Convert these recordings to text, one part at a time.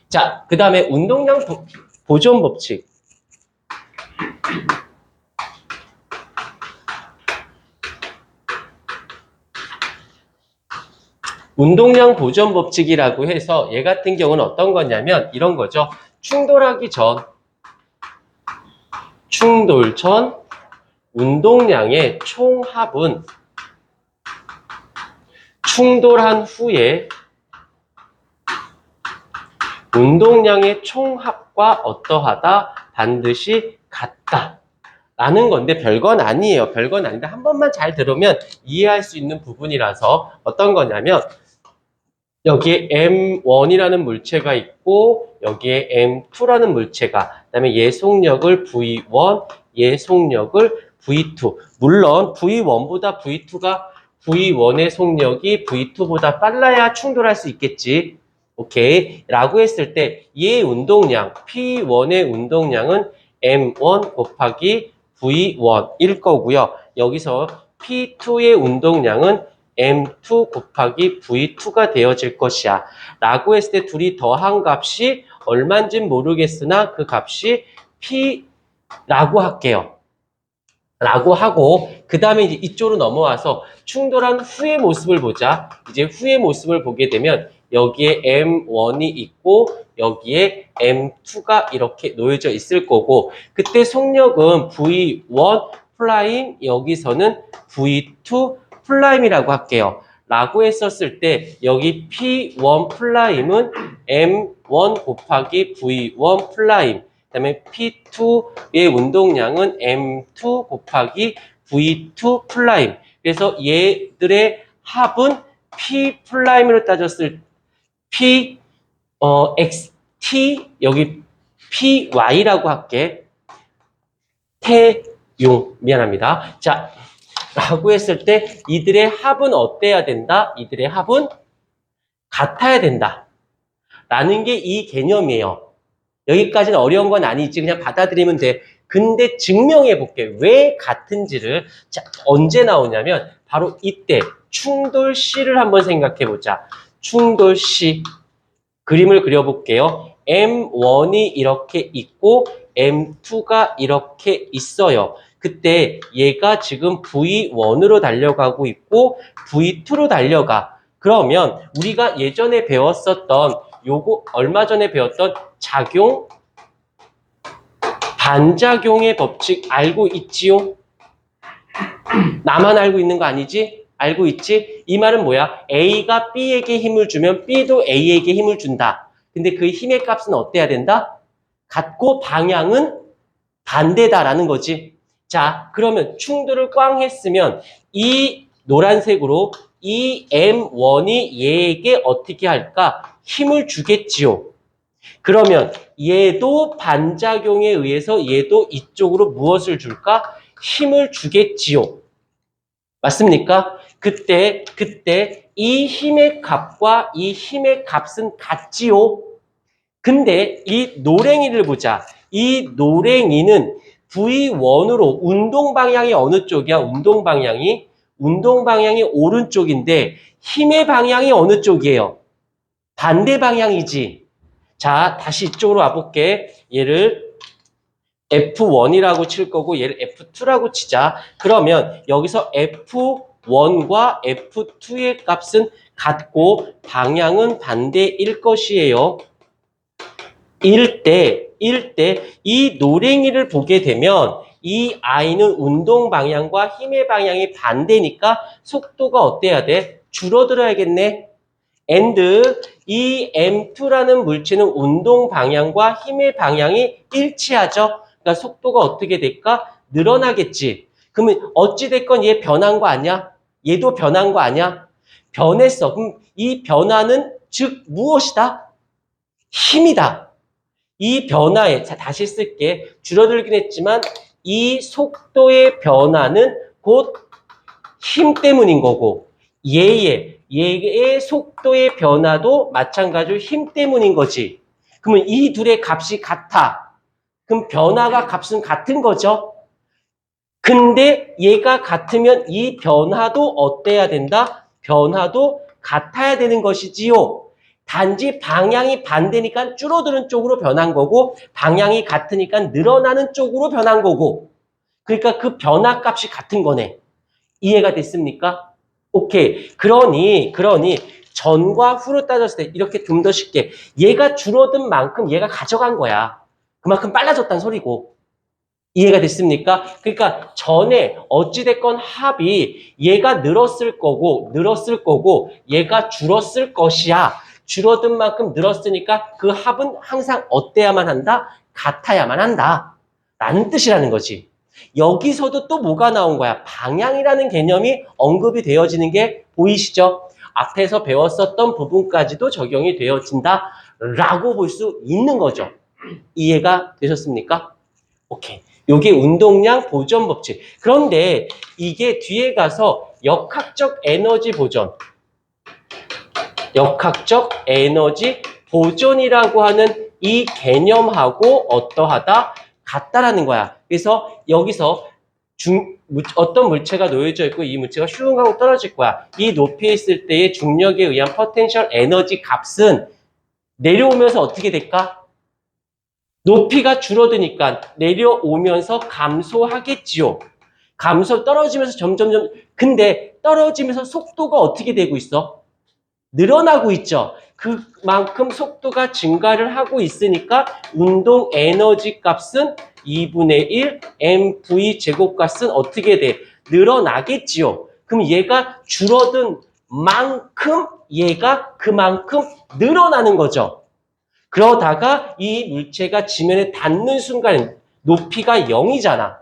자, 그 다음에 운동량 보존 법칙. 운동량 보존 법칙이라고 해서 얘 같은 경우는 어떤 거냐면 이런 거죠. 충돌 전 운동량의 총합은 충돌한 후에 운동량의 총합과 어떠하다? 반드시 같다. 라는 건데 별건 아니에요. 별건 아닌데 한 번만 잘 들으면 이해할 수 있는 부분이라서 어떤 거냐면 여기에 M1이라는 물체가 있고 여기에 M2라는 물체가 그다음에 얘 속력을 V1, 얘 속력을 V2. 물론 V1보다 V1의 속력이 V2보다 빨라야 충돌할 수 있겠지. 오케이. 라고 했을 때 얘 운동량, P1의 운동량은 M1 곱하기 V1일 거고요. 여기서 P2의 운동량은 M2 곱하기 V2가 되어질 것이야. 라고 했을 때 둘이 더한 값이 얼마인지는 모르겠으나 그 값이 P라고 할게요. 라고 하고 그 다음에 이제 이쪽으로 넘어와서 충돌한 후의 모습을 보자. 이제 후의 모습을 보게 되면 여기에 M1이 있고 여기에 M2가 이렇게 놓여져 있을 거고 그때 속력은 V1 프라임 여기서는 V2 프라임이라고 할게요. 라고 했었을 때 여기 P1 프라임은 M1 곱하기 V1 프라임 그 다음에 P2의 운동량은 M2 곱하기 V2 플라임. 그래서 얘들의 합은 P 플라임으로 따졌을 P XT 여기 PY라고 할게. 태용 미안합니다. 자, 라고 했을 때 이들의 합은 어때야 된다? 이들의 합은 같아야 된다. 라는 게 이 개념이에요. 여기까지는 어려운 건 아니지. 그냥 받아들이면 돼. 근데 증명해 볼게. 왜 같은지를. 자, 언제 나오냐면 바로 이때 충돌 C를 한번 생각해 보자. 충돌 C. 그림을 그려볼게요. M1이 이렇게 있고 M2가 이렇게 있어요. 그때 얘가 지금 V1으로 달려가고 있고 V2로 달려가. 그러면 우리가 예전에 배웠었던 요거 얼마 전에 배웠던 작용, 반작용의 법칙 알고 있지요? 나만 알고 있는 거 아니지? 알고 있지? 이 말은 뭐야? A가 B에게 힘을 주면 B도 A에게 힘을 준다. 근데 그 힘의 값은 어때야 된다? 같고 방향은 반대다라는 거지. 자, 그러면 충돌을 꽝 했으면 이 노란색으로 이 M1이 얘에게 어떻게 할까? 힘을 주겠지요. 그러면 얘도 반작용에 의해서 얘도 이쪽으로 무엇을 줄까? 힘을 주겠지요. 맞습니까? 그때 이 힘의 값과 이 힘의 값은 같지요. 근데 이 노랭이를 보자. 이 노랭이는 V1으로 운동 방향이 어느 쪽이야? 운동 방향이 오른쪽인데 힘의 방향이 어느 쪽이에요? 반대 방향이지. 자, 다시 이쪽으로 와볼게. 얘를 F1이라고 칠 거고 얘를 F2라고 치자. 그러면 여기서 F1과 F2의 값은 같고 방향은 반대일 것이에요. 일 때 이 노랭이를 보게 되면 이 아이는 운동 방향과 힘의 방향이 반대니까 속도가 어때야 돼? 줄어들어야겠네. and 이 M2라는 물체는 운동 방향과 힘의 방향이 일치하죠. 그러니까 속도가 어떻게 될까? 늘어나겠지. 그러면 어찌됐건 얘 변한 거 아니야? 얘도 변한 거 아니야? 변했어. 그럼 이 변화는 즉 무엇이다? 힘이다. 이 변화에, 자, 다시 쓸게. 줄어들긴 했지만 이 속도의 변화는 곧 힘 때문인 거고 얘의 속도의 변화도 마찬가지로 힘 때문인 거지. 그러면 이 둘의 값이 같아. 그럼 변화가 값은 같은 거죠. 근데 얘가 같으면 이 변화도 어때야 된다? 변화도 같아야 되는 것이지요. 단지 방향이 반대니까 줄어드는 쪽으로 변한 거고 방향이 같으니까 늘어나는 쪽으로 변한 거고 그러니까 그 변화값이 같은 거네. 이해가 됐습니까? 오케이. 그러니 전과 후로 따졌을 때 이렇게 좀 더 쉽게 얘가 줄어든 만큼 얘가 가져간 거야. 그만큼 빨라졌다는 소리고. 이해가 됐습니까? 그러니까 전에 어찌됐건 합이 얘가 늘었을 거고 얘가 줄었을 것이야. 줄어든 만큼 늘었으니까 그 합은 항상 어때야만 한다? 같아야만 한다. 라는 뜻이라는 거지. 여기서도 또 뭐가 나온 거야? 방향이라는 개념이 언급이 되어지는 게 보이시죠? 앞에서 배웠었던 부분까지도 적용이 되어진다 라고 볼 수 있는 거죠. 이해가 되셨습니까? 오케이. 요게 운동량 보존 법칙. 그런데 이게 뒤에 가서 역학적 에너지 보존이라고 하는 이 개념하고 어떠하다? 같다라는 거야. 그래서 여기서 어떤 물체가 놓여져 있고 이 물체가 슝하고 떨어질 거야. 이 높이에 있을 때의 중력에 의한 포텐셜 에너지 값은 내려오면서 어떻게 될까? 높이가 줄어드니까 내려오면서 감소하겠지요. 떨어지면서 점점점. 근데 떨어지면서 속도가 어떻게 되고 있어? 늘어나고 있죠. 그만큼 속도가 증가를 하고 있으니까 운동 에너지 값은 2분의 1 mv 제곱값은 어떻게 돼? 늘어나겠지요. 그럼 얘가 줄어든 만큼 얘가 그만큼 늘어나는 거죠. 그러다가 이 물체가 지면에 닿는 순간 높이가 0이잖아.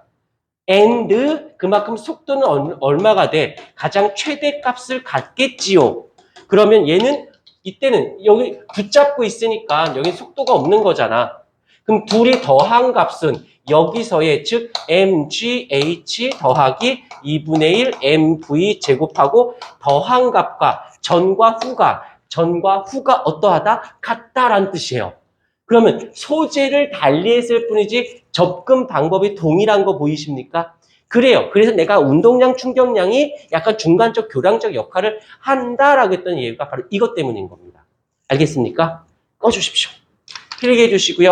and 그만큼 속도는 얼마가 돼? 가장 최대값을 갖겠지요. 그러면 얘는 이때는 여기 붙잡고 있으니까 여기 속도가 없는 거잖아. 그럼 둘이 더한 값은 여기서의 즉 mgh 더하기 2분의 1 mv 제곱하고 더한 값과 전과 후가 어떠하다? 같다라는 뜻이에요. 그러면 소재를 달리했을 뿐이지 접근 방법이 동일한 거 보이십니까? 그래요. 그래서 내가 운동량, 충격량이 약간 중간적 교량적 역할을 한다라고 했던 이유가 바로 이것 때문인 겁니다. 알겠습니까? 꺼주십시오. 필기해 주시고요.